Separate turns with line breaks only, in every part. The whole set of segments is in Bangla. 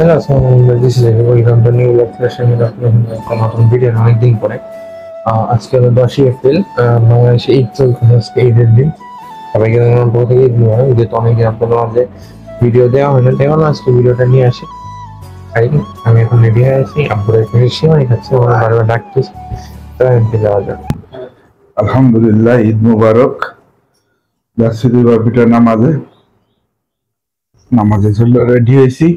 হ্যালো, আসসালামু আলাইকুম। This is welcome to new blog session with একটা নতুন ভিডিও অনেকদিন পরে। আজকে হলো 10ই এপ্রিল, বাংলাদেশে ঈদ চলছে। আজকে ঈদের দিন, সবাইকে আমার পক্ষ থেকে ঈদ মুবারক। ঈদে তো অনেকদিন আপনাদের মাঝে ভিডিও দেওয়া হয় না, তাই ভাবলাম আজকে ভিডিওটা নিয়ে আসি। তাই আমি এখন রেডি হয়ে আছি, আব্বুর এখানে সিমাই খাচ্ছি, ওরা বারবার ডাকতেছে, তো এমপি যাওয়া যাক।
আলহামদুলিল্লাহ, ঈদ মুবারক। যাচ্ছি দুইবার পিটার নামাজের জন্য রেডি হয়েছি।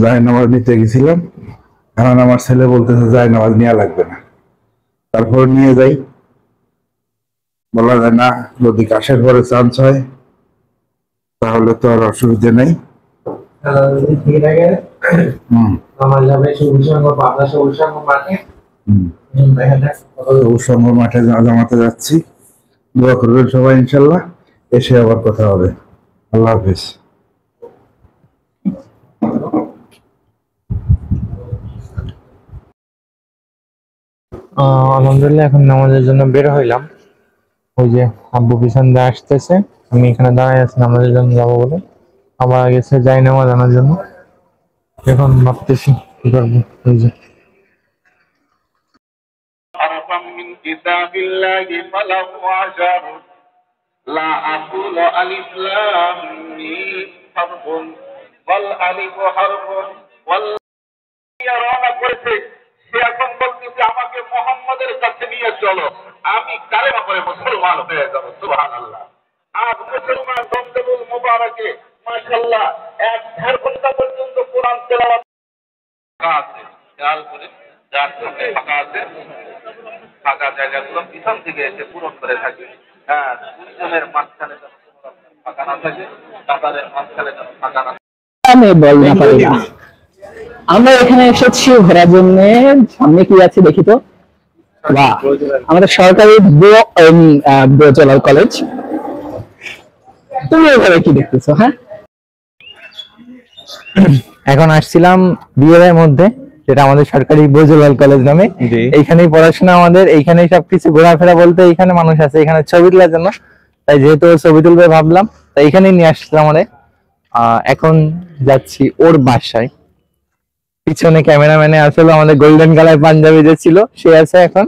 জায় নামাজ নিতে গেছিলাম, এখন আমার ছেলে বলতেছে জায় নামাজ নেওয়া লাগবে না, তারপর নিয়ে যাই। বলা যায় না, যদি কাশের পরে চান্স হয় তাহলে তো আর অসুবিধা নেই। সবুজ মাঠে জামাতে যাচ্ছি, দোয়া করবেন সবাই, ইনশাল্লাহ। এসে আবার কথা হবে। আল্লাহ হাফিজ।
আলহামদুলিল্লাহ, এখন নামাজের জন্য বের হইলাম। ওই যে আব্বু পিছন দিয়ে আসতেছে, আমি এখানে দাঁড়াই আছি নামাজের জন্য যাবো বলে। আবার গেছে যাই নামাজ আনার জন্য। এখন ভাবতেছি কি করবো। ওই যে
من كتاب الله فله عشر لا أقول ألف لام ميم حرف والألف حرف রওনা করেছে। সে এখন বলতেছে আমাকে মোহাম্মদের কাছে নিয়ে চলো, আমি কালেমা পড়ে মুসলমান হয়ে যাবো। সুবহানাল্লাহ। আজ মুসলমান দমদমুল মুবারকে মাশাআল্লাহ 1.5 ঘন্টা পর্যন্ত কোরআন তেলাওয়াত আছে। খেয়াল করে যার সাথে ফাঁকা আছে, ফাঁকা জায়গাগুলো পিছন থেকে এসে পূরণ করে থাকে। হ্যাঁ, দুইজনের মাঝখানে যেন ফাঁকা না থাকে, কাতারের মাঝখানে যেন ফাঁকা না থাকে।
আমি বল না পারি না। আমরা এখানে এসেছি ঘোরার জন্য। সামনে কি আছে দেখি তো। বাহ, আমাদের সরকারি ব্রজলাল কলেজ। তুমি এখানে কি দেখতেছো? হ্যাঁ,
এখন আসছিলাম বিয়ের মধ্যে, যেটা আমাদের সরকারি ব্রজলাল কলেজ নামে। এইখানেই পড়াশোনা আমাদের, এইখানেই সবকিছু ঘোরাফেরা বলতে এইখানে মানুষ আছে, এখানে ছবি তোলার জন্য। তাই যেহেতু ছবি তুলবে ভাবলাম, তাই এখানেই নিয়ে আসছিলাম আমাদের। এখন যাচ্ছি ওর বাসায়। পিছনে ক্যামেরাম্যানে আসলে আমাদের গোল্ডেন কালার পাঞ্জাবি যে ছিল সে আছে। এখন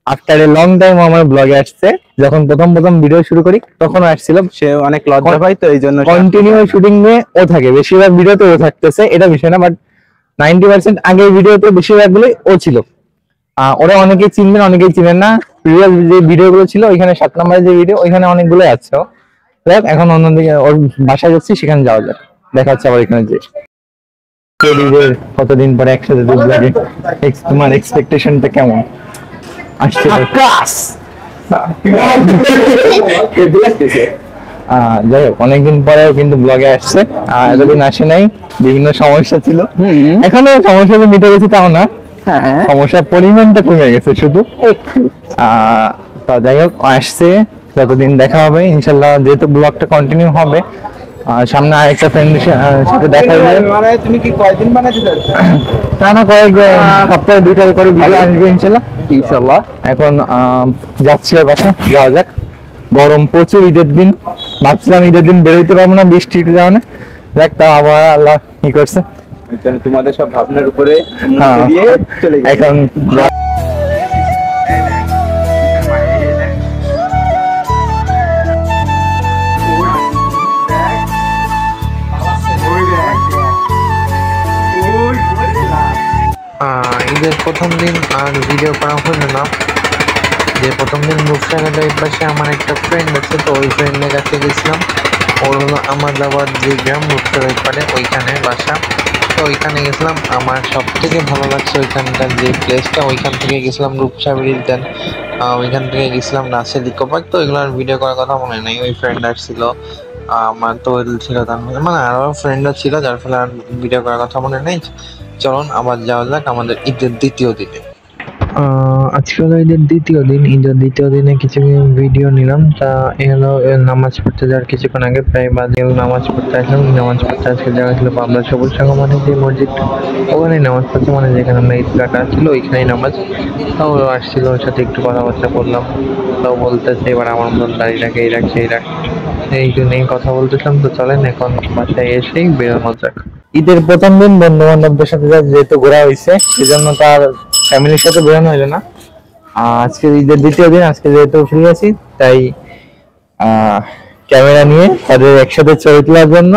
আফটার এ লং টাইম আমার ব্লগে আসছে। যখন প্রথম ভিডিও শুরু করি তখন আসছিল, সে অনেক লজ্জা পায়, তো এই জন্য কন্টিনিউ শুটিং নিয়ে ও থাকে। বেশিরভাগ ভিডিওতে ও থাকতেছে, এটা বিষয় না, বাট 90% আগের ভিডিওতে বেশিরভাগ গুলোই ও ছিল। ওরা অনেকেই চিনবেন, অনেকেই চিনেন না। প্রিভিয়াস যে ভিডিও গুলো ছিল, ওইখানে 7 নম্বরের যে ভিডিও, ওইখানে অনেকগুলো আছে। এখন অন্যদিকে ওর বাসায় যাচ্ছি, সেখানে যাওয়া যাক। দেখা হচ্ছে আবার এখানে যে কতদিন পরে একসাথে দুধ লাগে। তোমার এক্সপেকটেশনটা কেমন আসছে? যাই হোক, অনেকদিন পরেও কিন্তু ব্লগে আসছে। এতদিন আসে নাই, বিভিন্ন সমস্যা ছিল। এখনো সমস্যা মিটে গেছে তাও না, সমস্যার পরিমাণটা কমে গেছে শুধু। যাই হোক, আসছে, যতদিন দেখা হবে ইনশাল্লাহ। যেহেতু ব্লগটা কন্টিনিউ হবে, সামনে আরেকটা ফ্রেন্ডের সাথে দেখা হবে।
মানে তুমি কি কয়দিন বানাতে যাচ্ছ?
তা না, কয়েক সপ্তাহে 2টা করে ভিডিও আসবে ইনশাল্লাহ। এখন যাচ্ছি ওর বাসা, যাওয়া যাক। গরম প্রচুর, ঈদের দিন। ভাবছিলাম ঈদের দিন বেরোইতে পারবো না, বৃষ্টি যাওয়া না। দেখ, তা আবার আল্লাহ কি করছে।
তোমাদের সব ভাবনার উপরে
এখন ঈদের প্রথম দিন আর ভিডিও করা হলো না। যে প্রথম দিন রূপসাগরের এই পাশে আমার একটা ফ্রেন্ড আছে, তো ওই ফ্রেন্ডের কাছে গেছিলাম। ওর হলো আমাদাবাদ যে গ্রাম, রূপসাগরের পাড়ে, ওইখানে বাসা। তো ওইখানে গেছিলাম। আমার সব থেকে ভালো লাগছে ওইখানকার যে প্লেসটা। ওইখান থেকে গেছিলাম রূপসাগর, দেন ওইখান থেকে গেছিলাম নাসের ইকো পার্ক। তো ওইগুলোর ভিডিও করার কথা মনে নেই। ওই ফ্রেন্ড আসছিল, আমার তো ছিল, তার মানে আরো ফ্রেন্ডরা ছিল, যার ফলে আর ভিডিও করার কথা মনে নেই। চলুন আবার যাওয়া যাক আমাদের ঈদের দ্বিতীয় দিনে। আজকে হলো ঈদের দ্বিতীয় দিন। ঈদের দ্বিতীয় দিনে কিছু ভিডিও নিলাম। তা হলো নামাজ পড়তে যাওয়ার কিছুক্ষণ আগে, প্রায় বাদে নামাজ পড়তে আসলাম। নামাজ পড়তে আজকে জায়গা ছিল পাবনা সবুজ সংঘ, মানে যে মসজিদ, ওখানে নামাজ পড়তে, মানে যেখানে আমরা ঈদগাহটা ছিল ওইখানেই নামাজ। তাও আসছিল, ওর সাথে একটু কথাবার্তা বললাম। তাও বলতেছে এবার আমার মতন দাঁড়িয়ে রাখে, এই রাখছে, এই রাখ। এই জন্যই কথা বলতেছিলাম। তো চলেন এখন বাসায় এসেই বেরোনো যাক।
ঈদের প্রথম দিন বন্ধু বান্ধবদের সাথে যেহেতু ঘোরা হয়েছে সেজন্য তার ফ্যামিলির সাথে বেরোনো হলো না। আজকে ঈদের দ্বিতীয় দিন, আজকে যেহেতু ফ্রি আছি তাই ক্যামেরা নিয়ে তাদের একসাথে ছবি তোলার জন্য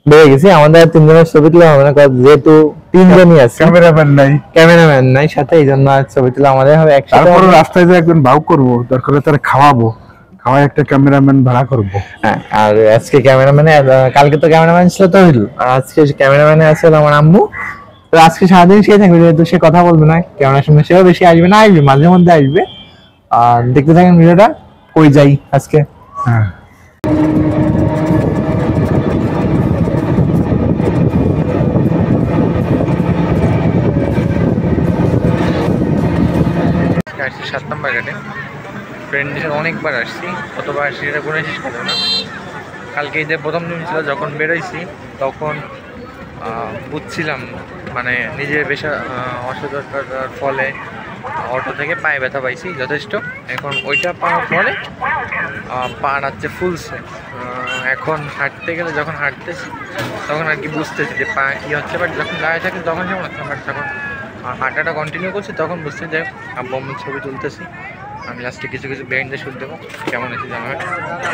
বেরিয়ে গেছি। আমাদের তিনজনের ছবি তোলা হবে না, কারণ যেহেতু তিনজনই আছে, ক্যামেরাম্যান নাই সাথে, এই জন্য আর ছবি তোলা আমাদের হবে একসাথে।
তারপরে রাস্তায় যে একজন ভাগ করবো, দরকার হলে তারা খাওয়াবো, খাওয়াই একটা ক্যামেরাম্যান ভাড়া করবো।
হ্যাঁ, আর আজকে ক্যামেরাম্যানে, কালকে তো ক্যামেরাম্যান ছিল তহিল, আর আজকে ক্যামেরাম্যানে আছে আমার আম্মু। তো আজকে সারাদিন সে থাকবে, যেহেতু সে কথা বলবে না ক্যামেরার সামনে, সেও বেশি আসবে না, আসবে মাঝে মধ্যে আসবে। আর দেখতে থাকেন ভিডিওটা, কই যাই আজকে।
হ্যাঁ,
আসছি 7 নম্বর ঘাটে। ফ্রেন্ডের সাথে অনেকবার আসছি, কতবার আসছি এটা গুনে শেষ করবো না। কালকে ঈদের প্রথম দিন ছিল, যখন বেরোইছি তখন বুঝছিলাম মানে নিজের বেশা অসতর্কতার ফলে অটো থেকে পায়ে ব্যথা পাইছি যথেষ্ট। এখন ওইটা পাওয়ার পরে পা নাচছে ফুলছে। এখন হাঁটতে গেলে, যখন হাঁটতেছি তখন আর কি বুঝতেছি যে পা কী হচ্ছে, বাট যখন দাঁড়িয়ে থাকি তখন যেমন হচ্ছে, বাট যখন হাঁটাটা কন্টিনিউ করছি তখন বুঝতে যে আব্বু ছবি তুলতেছি। আমি লাস্টে কিছু কিছু বিহাইন্ড দ্য শুট দেবো, কেমন হচ্ছে জানাবেন,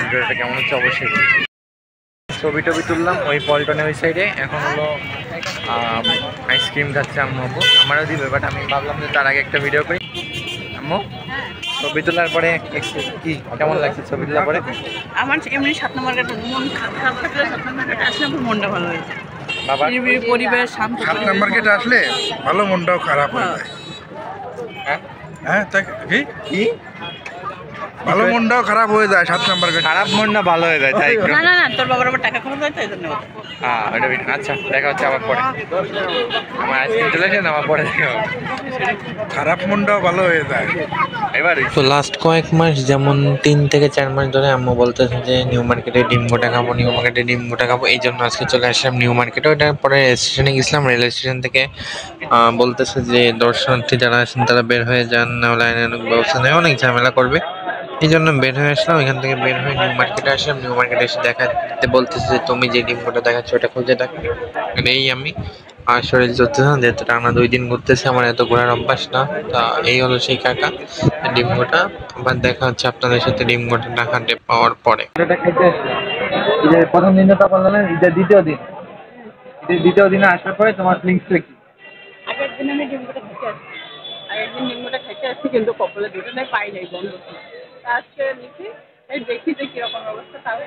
ভিডিওটা কেমন হচ্ছে অবশ্যই। ছবি টবি তুললাম ওই পল্টনে ওই সাইডে। এখন হলো আইসক্রিম খাচ্ছে আম্মু আব্বু, আমারও দিবে, বাট আমি ভাবলাম যে তার আগে একটা ভিডিও করি। আম্মু ছবি তোলার পরে কি কেমন লাগছে ছবি তোলার পরে?
আমার এমনি 7 নম্বর ঘাটে মন খারাপ থাকলে 7 নম্বর ঘাটে আসলে আমার মনটা ভালো হয়েছে।
বাবা
পরিবেশ শান্ত,
7 নম্বর গেটে আসলে ভালো, মনটাও খারাপ হয়ে যায়।
হ্যাঁ
হ্যাঁ, তাই কি
কি
ভালো মনটাও খারাপ হয়ে যায় 7 নম্বর গেটে।
খারাপ মন না ভালো হয়ে যায় তাই?
না না না, তোর বাবার আবার টাকা খরচ হয় তো এই জন্য।
হ্যাঁ ওইটা আচ্ছা, দেখা হচ্ছে আবার পরে। আমার আইসক্রিম চলে আসে না, আমার পরে দেখা হবে।
খারাপ মনটাও ভালো হয়ে যায়
এবার তো লাস্ট কয়েক মাস, যেমন 3 থেকে 4 মাস ধরে আম্মু বলতেছে যে নিউ মার্কেটে ডিম গোটা খাবো, নিউ মার্কেটে ডিম গোটা খাবো। এই জন্য আজকে চলে আসলাম নিউ মার্কেটে। ওইটার পরে স্টেশনে গেছিলাম, রেল স্টেশন থেকে বলতেছে যে দর্শনার্থী যারা আছেন তারা বের হয়ে যান, নাহলে আইনানুগ ব্যবস্থা নেই, অনেক ঝামেলা করবে। এই জন্য বের হয়ে আসলাম। এখান থেকে বের হয়ে নিউ মার্কেটে আসলাম। নিউ মার্কেটে এসে দেখাতে বলতেছে যে তুমি যে ডিম গোটা দেখাচ্ছ ওটা খুঁজে দেখো। এই আমি আর শরীর চলতেছে না, যেহেতু টানা 2 দিন ঘুরতেছে, আমার এত ঘোরার অভ্যাস না। তা এই হলো সেই কাকা ডিম গোটা। আবার দেখা হচ্ছে আপনাদের সাথে ডিম গোটা হাঁটে পাওয়ার পরে।
এটা খেতে আসলাম ঈদের প্রথম দিনে, তো বললাম ঈদের দ্বিতীয় দিন। ঈদের দ্বিতীয় দিনে আসার পরে তোমার ফিলিংসটা কি?
আগের দিন আমি ডিমটা খেতে আসছি, আগের দিন ডিমটা খেতে আসছি, কিন্তু কপালে দুটো নেই, পাই নাই, বন্ধ ছিল। আজকে লিখি এই দেখি যে কিরকম অবস্থা, তারপর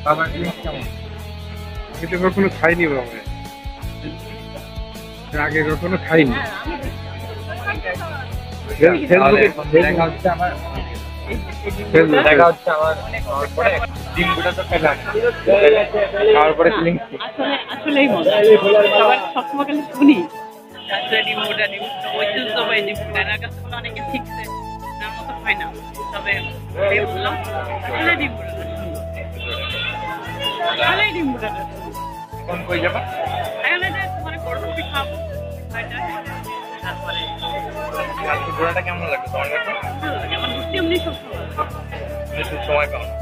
বাবার ফিলিংস কেমন?
এটা কখনো খাইনি বাবা, আগে কখনো খাইনি।
দেখা হচ্ছে আমার ডিম গোটা তো খেলাম, খাওয়ার পরে ফিলিংস কি?
আসলেই মজা। সবার সবসময় খালি শুনি আসলে ডিমটা ঐতিহ্যবাহী ডিমটা, এর কাছে অনেকে শিখছে, তার মতো হয় না। তবে বললাম আসলে ডিমটা সুন্দর, আসলে ডিমটা
এখন কই যাবা?
এখানে যে তোমার করবি খাবো তারপরে
আজকে ঘোরাটা কেমন লাগবে তোমার কাছে?
ভালো লাগে, আমার ঘুরতে এমনি সব
একটু সময় পাও না।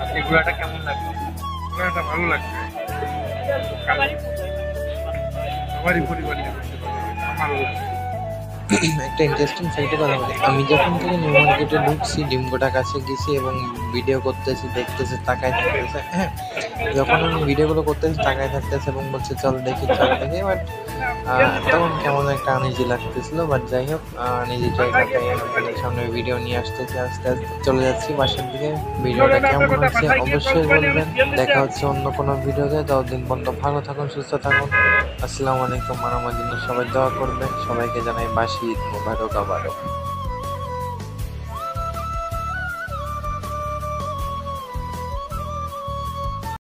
আজকে ঘোরাটা কেমন লাগবে?
এটা ভালো লাগছে, সবারই পরিবার নিয়ে ঘুরতে পারবে, ভালো লাগছে।
একটা ইন্টারেস্টিং সাইটে কথা বলি। আমি যখন থেকে নিউ মার্কেটে ঢুকছি, ডিমগোটার কাছে গেছি এবং ভিডিও করতেছি, দেখতেছি, তাকায় থাকতেছে। হ্যাঁ, যখন আমি ভিডিওগুলো করতেছি তাকায় থাকতেছে এবং বলছে চল দেখি চল দেখি। বাট তখন কেমন একটা আনইজি লাগতেছিল। বাট যাই হোক, নিজের জায়গাটায় আপনাদের সামনে ভিডিও নিয়ে আসতেছি। আস্তে আস্তে চলে যাচ্ছি বাসার দিকে। ভিডিওটা কেমন হচ্ছে অবশ্যই বলবেন। দেখা হচ্ছে অন্য কোনো ভিডিওতে। ততদিন পর্যন্ত ভালো থাকুন, সুস্থ থাকুন। আসসালামু আলাইকুম। আমার জন্য সবাই দোয়া করবেন। সবাইকে জানাই বাসি ঈদ মোবারক আবারও।